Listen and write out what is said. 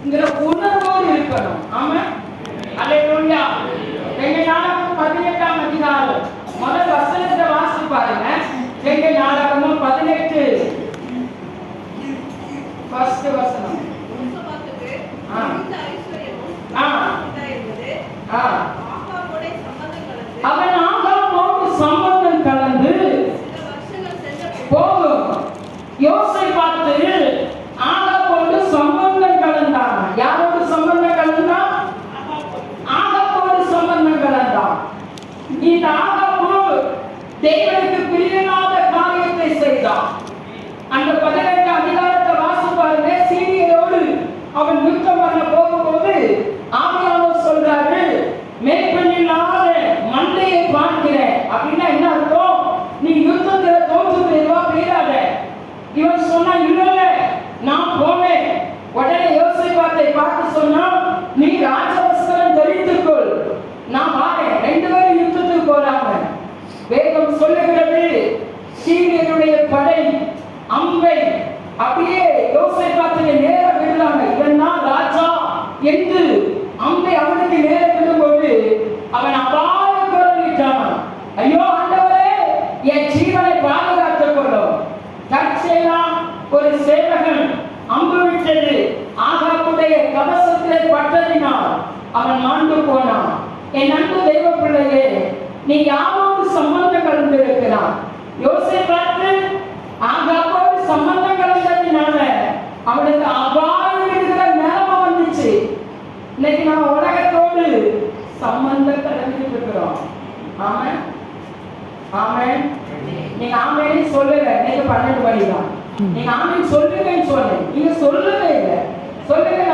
உணர்வோடு இருக்கணும். ஆமா, அல்லேலூயா. எங்க நாடகம் 18ஆம் அதிகாரம் முதல் வசனத்தை வாசி பாருங்க. எங்க நாடகமும் 18 ஃபர்ஸ்ட் வசனம். அவன் ஆகாபோடு சம்பந்தம் கலந்து போகும். யோசேபாத்து ஆகாபோடு சம்பந்தம் கலந்தான். யாரோடு சம்பந்தம் கலந்தான்? ஆகாபோடு சம்பந்தம் கலந்தான். இந்த ஆகாபு தேவனுக்கு பிரியனாத காரியத்தை செய்தான். அந்த 18 அதிகாரத்தை வாசிப்பாருங்க. சீரியரோடு அவன் யுத்தம் பண்ண போகும்போது ஆவியானவர் சொல்றாரு, மேற்பெண்ணில்லாத மண்டையை பார்க்கிறேன். அப்படின்னா என்ன அர்த்தம்? நீ யுத்தத்துல தோற்று போயிருவா, போயிடாத. இவன் சொன்னா, இல்ல நான் போவேன். உடனே யோசேபாத்தை பார்த்து சொன்னா, நீ ராஜவஸ்திரம் தரித்துக்கொள், நான் வாரேன். 2 பேரும் யுத்தத்துக்கு போறாங்க. வேதம் சொல்லுகிறது, சீரியருடைய படை அம்பை அப்படியே யோசேபாத்துக்கு நேர விடுறாங்க. இவன் தான் ராஜா என்று அம்பை அவனுக்கு நேர விடும்போது அவன் அபாய குரலிட்டான். ஐயோ ஆண்டவரே, என் ஜீவனை பாதுகாத்துக் கொள்ளும். தற்செயலாக ஒரு சேவகன் அம்பு விட்டது. ஆகாபுடைய கவசத்தை பட்டதினால் அவன் மாண்டு போனான். என் அன்பு தெய்வ பிள்ளையே, நீ யாரோடு சம்பந்தம் கலந்திருக்கிறான்? யோசேபாத்து ஆகாபோடு சம்பந்தம் கலந்ததினால அவனுக்கு அபாயம் இருக்கிற நிலைமை வந்துச்சு. இன்னைக்கு நம்ம உலகத்தோடு சம்பந்தம் கலந்து இருக்கிறோம். ஆமென், ஆமென். நீங்க ஆமென் சொல்லுங்க. இன்னைக்கு 12 மணி தான். நீங்க ஆமென் சொல்லுங்கன்னு சொன்னேன், நீங்க சொல்லவே இல்லை.